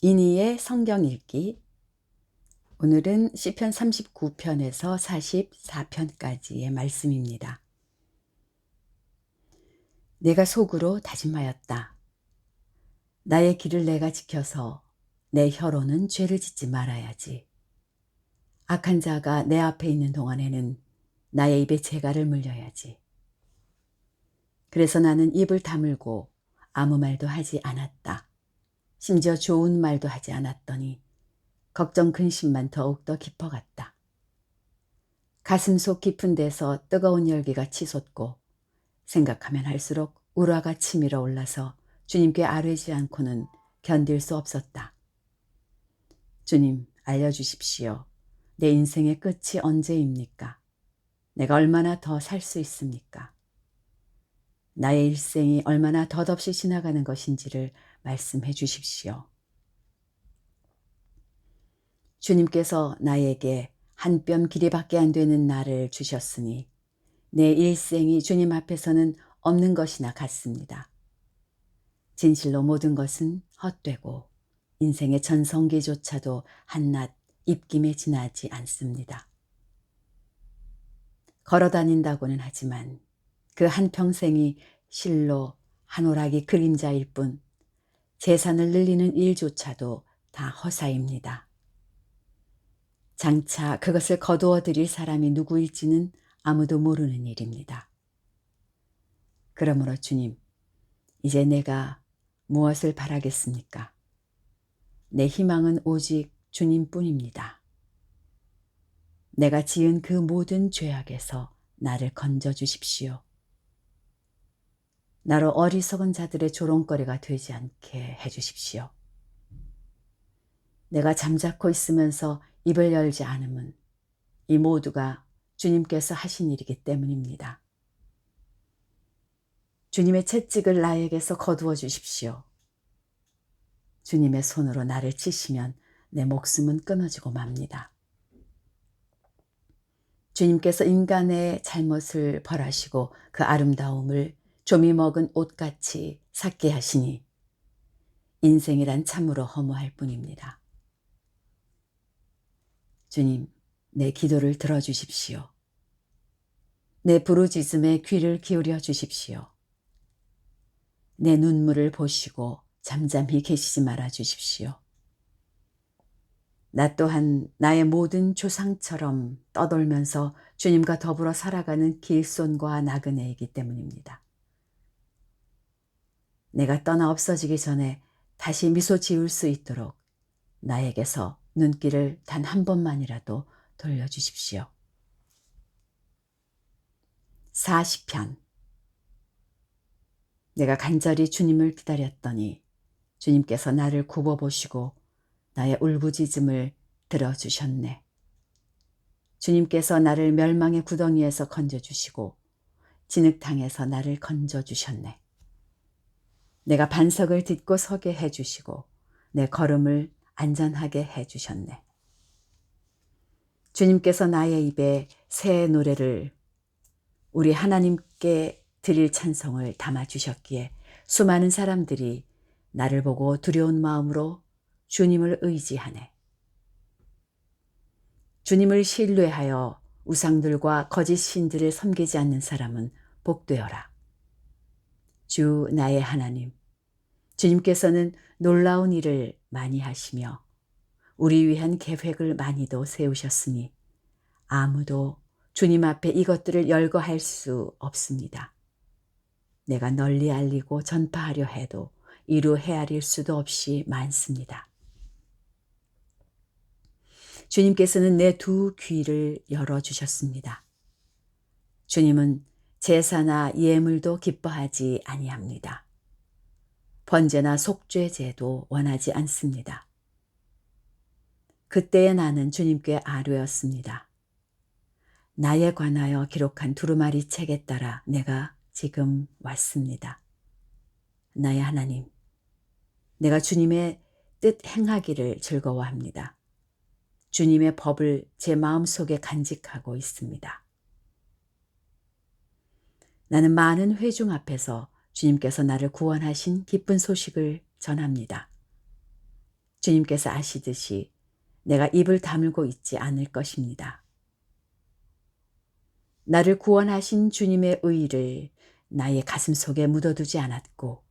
이니의 성경 읽기. 오늘은 시편 39편에서 44편까지의 말씀입니다. 내가 속으로 다짐하였다. 나의 길을 내가 지켜서 내 혀로는 죄를 짓지 말아야지. 악한 자가 내 앞에 있는 동안에는 나의 입에 재갈을 물려야지. 그래서 나는 입을 다물고 아무 말도 하지 않았다. 심지어 좋은 말도 하지 않았더니 걱정 근심만 더욱더 깊어갔다. 가슴속 깊은 데서 뜨거운 열기가 치솟고 생각하면 할수록 우라가 치밀어 올라서 주님께 아뢰지 않고는 견딜 수 없었다. 주님, 알려주십시오. 내 인생의 끝이 언제입니까? 내가 얼마나 더 살 수 있습니까? 나의 일생이 얼마나 덧없이 지나가는 것인지를 말씀해 주십시오. 주님께서 나에게 한 뼘 길이밖에 안 되는 날을 주셨으니 내 일생이 주님 앞에서는 없는 것이나 같습니다. 진실로 모든 것은 헛되고 인생의 전성기조차도 한낱 입김에 지나지 않습니다. 걸어 다닌다고는 하지만 그 한평생이 실로 한 오락이 그림자일 뿐 재산을 늘리는 일조차도 다 허사입니다. 장차 그것을 거두어 드릴 사람이 누구일지는 아무도 모르는 일입니다. 그러므로 주님, 이제 내가 무엇을 바라겠습니까? 내 희망은 오직 주님뿐입니다. 내가 지은 그 모든 죄악에서 나를 건져 주십시오. 나로 어리석은 자들의 조롱거리가 되지 않게 해 주십시오. 내가 잠자코 있으면서 입을 열지 않음은 이 모두가 주님께서 하신 일이기 때문입니다. 주님의 채찍을 나에게서 거두어 주십시오. 주님의 손으로 나를 치시면 내 목숨은 끊어지고 맙니다. 주님께서 인간의 잘못을 벌하시고 그 아름다움을 좀이 먹은 옷같이 삭게 하시니 인생이란 참으로 허무할 뿐입니다. 주님, 내 기도를 들어주십시오. 내 부르짖음에 귀를 기울여 주십시오. 내 눈물을 보시고 잠잠히 계시지 말아 주십시오. 나 또한 나의 모든 조상처럼 떠돌면서 주님과 더불어 살아가는 길손과 나그네이기 때문입니다. 내가 떠나 없어지기 전에 다시 미소 지을 수 있도록 나에게서 눈길을 단 한 번만이라도 돌려주십시오. 40편. 내가 간절히 주님을 기다렸더니 주님께서 나를 굽어보시고 나의 울부짖음을 들어주셨네. 주님께서 나를 멸망의 구덩이에서 건져주시고 진흙탕에서 나를 건져주셨네. 내가 반석을 딛고 서게 해주시고 내 걸음을 안전하게 해주셨네. 주님께서 나의 입에 새 노래를 우리 하나님께 드릴 찬송을 담아주셨기에 수많은 사람들이 나를 보고 두려운 마음으로 주님을 의지하네. 주님을 신뢰하여 우상들과 거짓 신들을 섬기지 않는 사람은 복되어라. 주 나의 하나님, 주님께서는 놀라운 일을 많이 하시며 우리 위한 계획을 많이도 세우셨으니 아무도 주님 앞에 이것들을 열거할 수 없습니다. 내가 널리 알리고 전파하려 해도 이루 헤아릴 수도 없이 많습니다. 주님께서는 내 두 귀를 열어주셨습니다. 주님은 제사나 예물도 기뻐하지 아니합니다. 번제나 속죄제도 원하지 않습니다. 그때의 나는 주님께 아뢰었습니다. 나에 관하여 기록한 두루마리 책에 따라 내가 지금 왔습니다. 나의 하나님, 내가 주님의 뜻 행하기를 즐거워합니다. 주님의 법을 제 마음속에 간직하고 있습니다. 나는 많은 회중 앞에서 주님께서 나를 구원하신 기쁜 소식을 전합니다. 주님께서 아시듯이 내가 입을 다물고 있지 않을 것입니다. 나를 구원하신 주님의 의의를 나의 가슴속에 묻어두지 않았고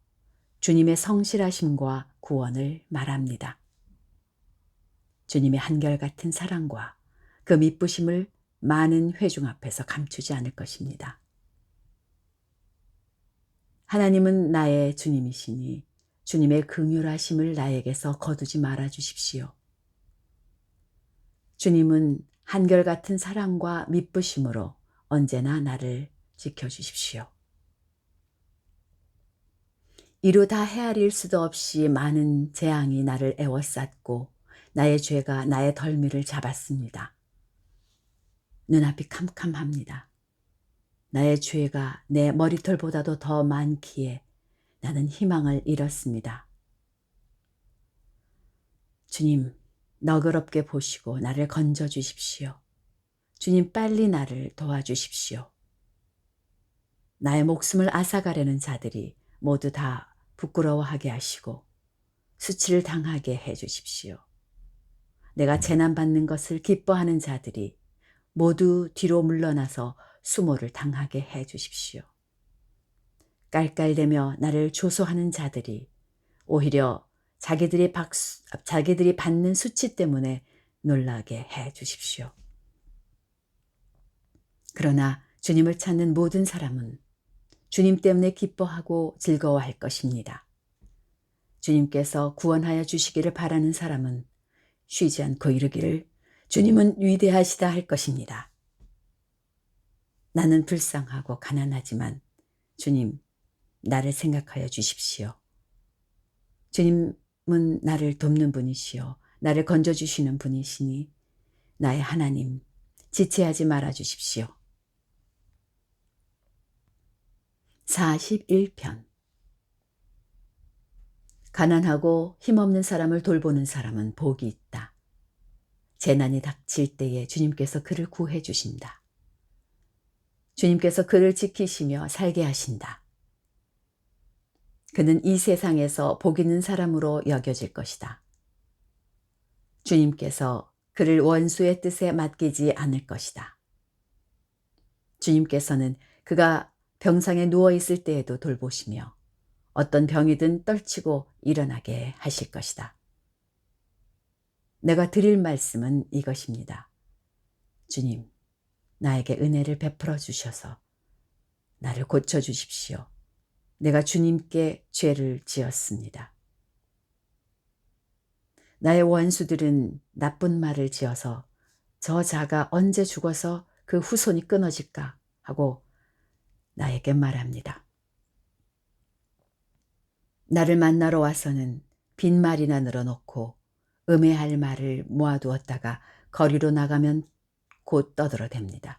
주님의 성실하심과 구원을 말합니다. 주님의 한결같은 사랑과 그 미쁘심을 많은 회중 앞에서 감추지 않을 것입니다. 하나님은 나의 주님이시니 주님의 긍휼하심을 나에게서 거두지 말아 주십시오. 주님은 한결같은 사랑과 미쁘심으로 언제나 나를 지켜주십시오. 이루 다 헤아릴 수도 없이 많은 재앙이 나를 애워쌌고 나의 죄가 나의 덜미를 잡았습니다. 눈앞이 캄캄합니다. 나의 죄가 내 머리털보다도 더 많기에 나는 희망을 잃었습니다. 주님, 너그럽게 보시고 나를 건져 주십시오. 주님, 빨리 나를 도와주십시오. 나의 목숨을 앗아가려는 자들이 모두 다 부끄러워하게 하시고 수치를 당하게 해 주십시오. 내가 재난받는 것을 기뻐하는 자들이 모두 뒤로 물러나서 수모를 당하게 해 주십시오. 깔깔대며 나를 조소하는 자들이 오히려 자기들이 받는 수치 때문에 놀라게 해 주십시오. 그러나 주님을 찾는 모든 사람은 주님 때문에 기뻐하고 즐거워할 것입니다. 주님께서 구원하여 주시기를 바라는 사람은 쉬지 않고 이르기를 주님은 위대하시다 할 것입니다. 나는 불쌍하고 가난하지만 주님, 나를 생각하여 주십시오. 주님은 나를 돕는 분이시요 나를 건져주시는 분이시니 나의 하나님, 지체하지 말아 주십시오. 41편. 가난하고 힘없는 사람을 돌보는 사람은 복이 있다. 재난이 닥칠 때에 주님께서 그를 구해 주신다. 주님께서 그를 지키시며 살게 하신다. 그는 이 세상에서 복 있는 사람으로 여겨질 것이다. 주님께서 그를 원수의 뜻에 맡기지 않을 것이다. 주님께서는 그가 병상에 누워 있을 때에도 돌보시며 어떤 병이든 떨치고 일어나게 하실 것이다. 내가 드릴 말씀은 이것입니다. 주님, 나에게 은혜를 베풀어 주셔서 나를 고쳐 주십시오. 내가 주님께 죄를 지었습니다. 나의 원수들은 나쁜 말을 지어서 저 자가 언제 죽어서 그 후손이 끊어질까 하고 나에게 말합니다. 나를 만나러 와서는 빈말이나 늘어놓고 음해할 말을 모아두었다가 거리로 나가면 곧 떠들어댑니다.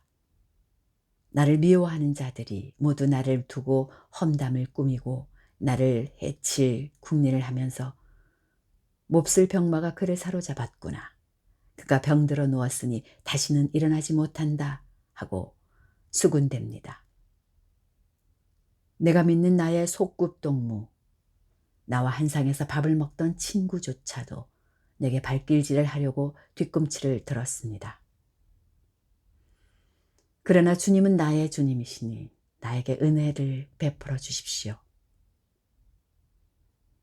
나를 미워하는 자들이 모두 나를 두고 험담을 꾸미고 나를 해칠 궁리를 하면서 몹쓸 병마가 그를 사로잡았구나. 그가 병들어 누웠으니 다시는 일어나지 못한다 하고 수군댑니다. 내가 믿는 나의 속꿉동무, 나와 한 상에서 밥을 먹던 친구조차도 내게 발길질을 하려고 뒤꿈치를 들었습니다. 그러나 주님은 나의 주님이시니 나에게 은혜를 베풀어 주십시오.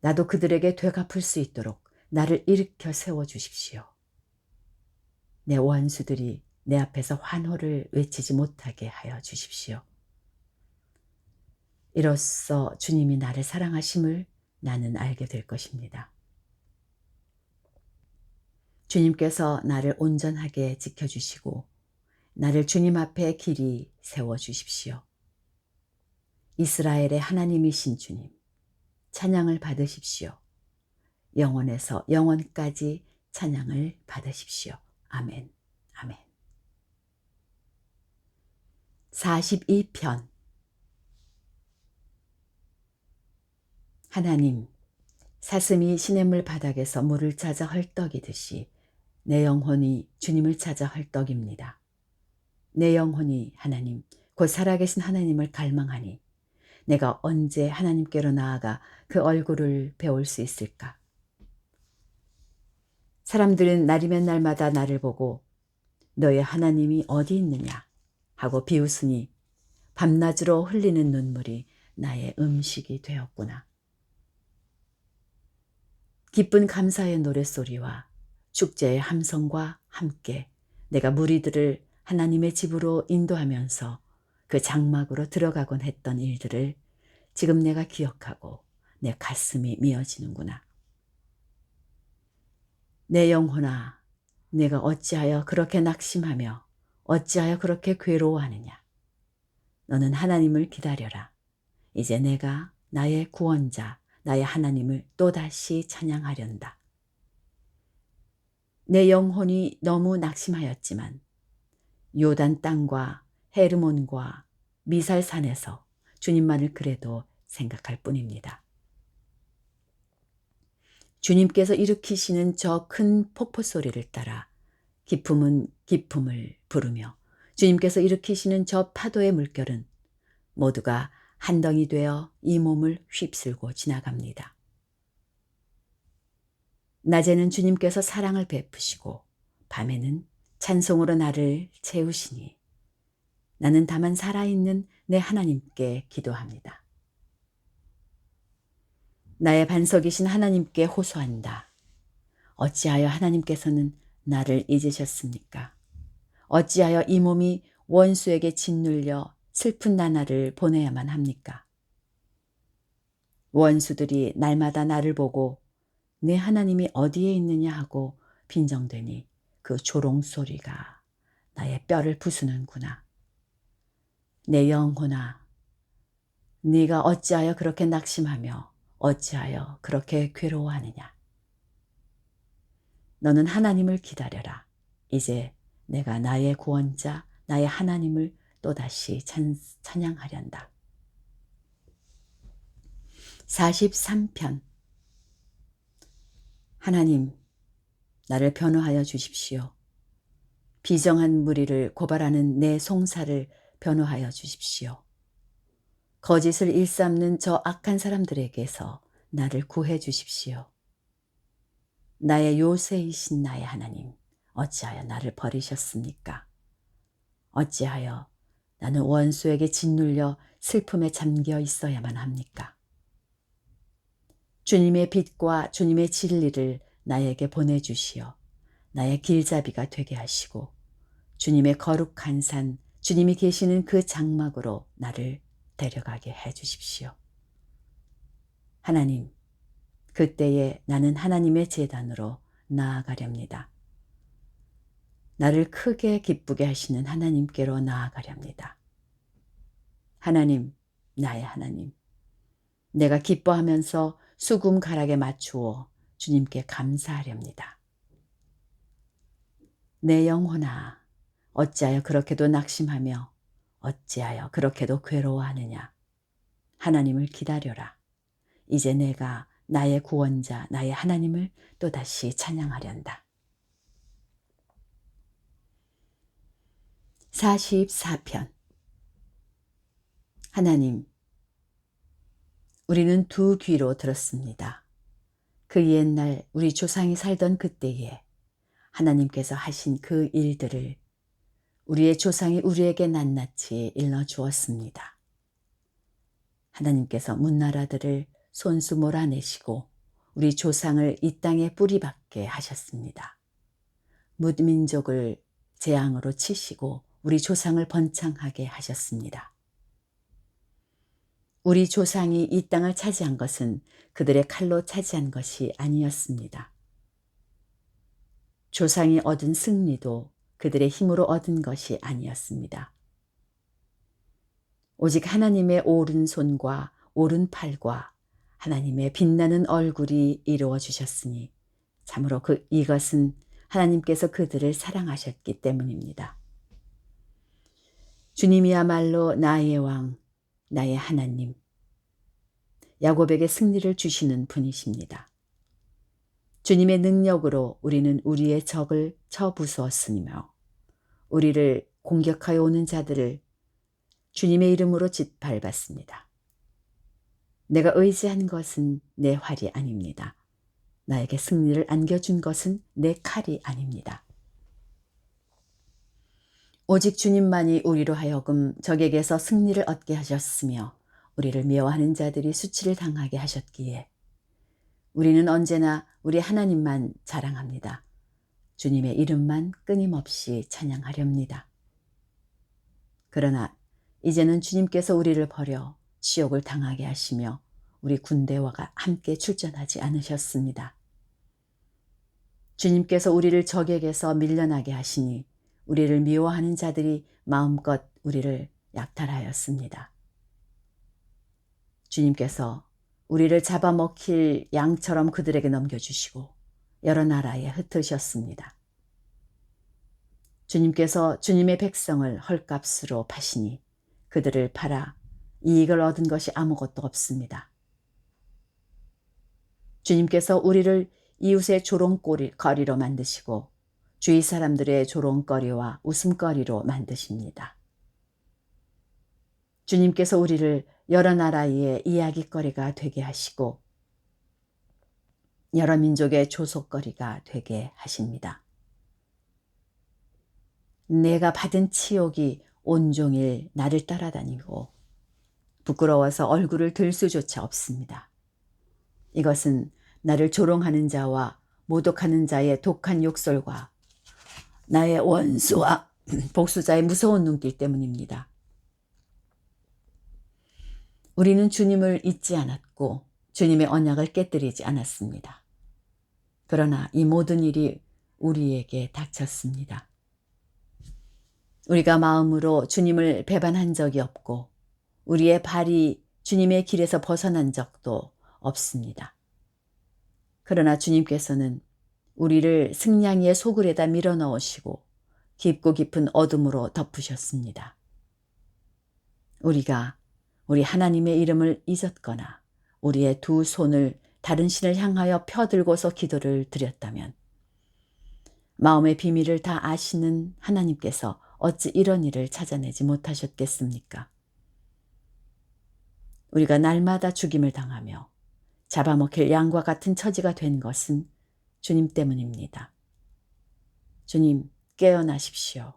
나도 그들에게 되갚을 수 있도록 나를 일으켜 세워 주십시오. 내 원수들이 내 앞에서 환호를 외치지 못하게 하여 주십시오. 이로써 주님이 나를 사랑하심을 나는 알게 될 것입니다. 주님께서 나를 온전하게 지켜주시고 나를 주님 앞에 길이 세워주십시오. 이스라엘의 하나님이신 주님, 찬양을 받으십시오. 영원에서 영원까지 찬양을 받으십시오. 아멘, 아멘. 42편. 하나님, 사슴이 시냇물 바닥에서 물을 찾아 헐떡이듯이 내 영혼이 주님을 찾아 헐떡입니다. 내 영혼이 하나님, 곧 살아계신 하나님을 갈망하니 내가 언제 하나님께로 나아가 그 얼굴을 배울 수 있을까? 사람들은 날이면 날마다 나를 보고 너의 하나님이 어디 있느냐 하고 비웃으니 밤낮으로 흘리는 눈물이 나의 음식이 되었구나. 기쁜 감사의 노랫소리와 축제의 함성과 함께 내가 무리들을 하나님의 집으로 인도하면서 그 장막으로 들어가곤 했던 일들을 지금 내가 기억하고 내 가슴이 미어지는구나. 내 영혼아, 내가 어찌하여 그렇게 낙심하며 어찌하여 그렇게 괴로워하느냐. 너는 하나님을 기다려라. 이제 내가 나의 구원자, 나의 하나님을 또다시 찬양하련다. 내 영혼이 너무 낙심하였지만 요단 땅과 헤르몬과 미살산에서 주님만을 그래도 생각할 뿐입니다. 주님께서 일으키시는 저 큰 폭포 소리를 따라 기품은 기품을 부르며 주님께서 일으키시는 저 파도의 물결은 모두가 한 덩이 되어 이 몸을 휩쓸고 지나갑니다. 낮에는 주님께서 사랑을 베푸시고 밤에는 찬송으로 나를 채우시니 나는 다만 살아있는 내 하나님께 기도합니다. 나의 반석이신 하나님께 호소한다. 어찌하여 하나님께서는 나를 잊으셨습니까? 어찌하여 이 몸이 원수에게 짓눌려 슬픈 나날을 보내야만 합니까? 원수들이 날마다 나를 보고 내 하나님이 어디에 있느냐 하고 빈정대니 그 조롱 소리가 나의 뼈를 부수는구나. 내 영혼아, 네가 어찌하여 그렇게 낙심하며 어찌하여 그렇게 괴로워하느냐. 너는 하나님을 기다려라. 이제 내가 나의 구원자, 나의 하나님을 또다시 찬양하련다. 43편. 하나님, 나를 변호하여 주십시오. 비정한 무리를 고발하는 내 송사를 변호하여 주십시오. 거짓을 일삼는 저 악한 사람들에게서 나를 구해 주십시오. 나의 요새이신 나의 하나님, 어찌하여 나를 버리셨습니까? 어찌하여 나는 원수에게 짓눌려 슬픔에 잠겨 있어야만 합니까? 주님의 빛과 주님의 진리를 나에게 보내주시어 나의 길잡이가 되게 하시고 주님의 거룩한 산, 주님이 계시는 그 장막으로 나를 데려가게 해 주십시오. 하나님, 그때에 나는 하나님의 제단으로 나아가렵니다. 나를 크게 기쁘게 하시는 하나님께로 나아가렵니다. 하나님, 나의 하나님, 내가 기뻐하면서 수금 가락에 맞추어 주님께 감사하렵니다. 내 영혼아, 어찌하여 그렇게도 낙심하며 어찌하여 그렇게도 괴로워하느냐. 하나님을 기다려라. 이제 내가 나의 구원자, 나의 하나님을 또다시 찬양하련다. 44편. 하나님, 우리는 두 귀로 들었습니다. 그 옛날 우리 조상이 살던 그때에 하나님께서 하신 그 일들을 우리의 조상이 우리에게 낱낱이 일러주었습니다. 하나님께서 문나라들을 손수 몰아내시고 우리 조상을 이 땅에 뿌리박게 하셨습니다. 뭇민족을 재앙으로 치시고 우리 조상을 번창하게 하셨습니다. 우리 조상이 이 땅을 차지한 것은 그들의 칼로 차지한 것이 아니었습니다. 조상이 얻은 승리도 그들의 힘으로 얻은 것이 아니었습니다. 오직 하나님의 오른손과 오른팔과 하나님의 빛나는 얼굴이 이루어 주셨으니 참으로 이것은 하나님께서 그들을 사랑하셨기 때문입니다. 주님이야말로 나의 왕, 나의 하나님, 야곱에게 승리를 주시는 분이십니다. 주님의 능력으로 우리는 우리의 적을 쳐부수었으며 우리를 공격하여 오는 자들을 주님의 이름으로 짓밟았습니다. 내가 의지한 것은 내 활이 아닙니다. 나에게 승리를 안겨준 것은 내 칼이 아닙니다. 오직 주님만이 우리로 하여금 적에게서 승리를 얻게 하셨으며 우리를 미워하는 자들이 수치를 당하게 하셨기에 우리는 언제나 우리 하나님만 자랑합니다. 주님의 이름만 끊임없이 찬양하렵니다. 그러나 이제는 주님께서 우리를 버려 지옥을 당하게 하시며 우리 군대와 함께 출전하지 않으셨습니다. 주님께서 우리를 적에게서 밀려나게 하시니 우리를 미워하는 자들이 마음껏 우리를 약탈하였습니다. 주님께서 우리를 잡아먹힐 양처럼 그들에게 넘겨주시고 여러 나라에 흩으셨습니다. 주님께서 주님의 백성을 헐값으로 파시니 그들을 팔아 이익을 얻은 것이 아무것도 없습니다. 주님께서 우리를 이웃의 조롱거리로 만드시고 주위 사람들의 조롱거리와 웃음거리로 만드십니다. 주님께서 우리를 여러 나라의 이야기거리가 되게 하시고 여러 민족의 조속거리가 되게 하십니다. 내가 받은 치욕이 온종일 나를 따라다니고 부끄러워서 얼굴을 들 수조차 없습니다. 이것은 나를 조롱하는 자와 모독하는 자의 독한 욕설과 나의 원수와 복수자의 무서운 눈길 때문입니다. 우리는 주님을 잊지 않았고 주님의 언약을 깨뜨리지 않았습니다. 그러나 이 모든 일이 우리에게 닥쳤습니다. 우리가 마음으로 주님을 배반한 적이 없고 우리의 발이 주님의 길에서 벗어난 적도 없습니다. 그러나 주님께서는 우리를 승냥이의 소굴에다 밀어넣으시고 깊고 깊은 어둠으로 덮으셨습니다. 우리가 우리 하나님의 이름을 잊었거나 우리의 두 손을 다른 신을 향하여 펴들고서 기도를 드렸다면 마음의 비밀을 다 아시는 하나님께서 어찌 이런 일을 찾아내지 못하셨겠습니까? 우리가 날마다 죽임을 당하며 잡아먹힐 양과 같은 처지가 된 것은 주님 때문입니다. 주님, 깨어나십시오.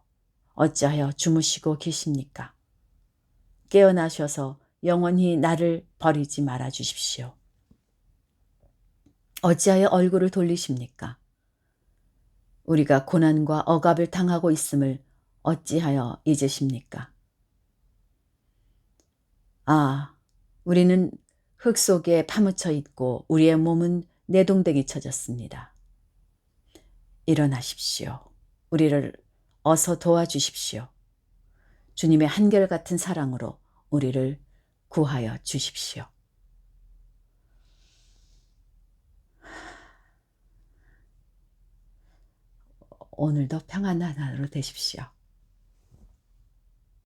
어찌하여 주무시고 계십니까? 깨어나셔서 영원히 나를 버리지 말아 주십시오. 어찌하여 얼굴을 돌리십니까? 우리가 고난과 억압을 당하고 있음을 어찌하여 잊으십니까? 아, 우리는 흙 속에 파묻혀 있고 우리의 몸은 내동댕이 쳐졌습니다. 일어나십시오. 우리를 어서 도와주십시오. 주님의 한결같은 사랑으로 우리를 구하여 주십시오. 오늘도 평안한 하루 되십시오.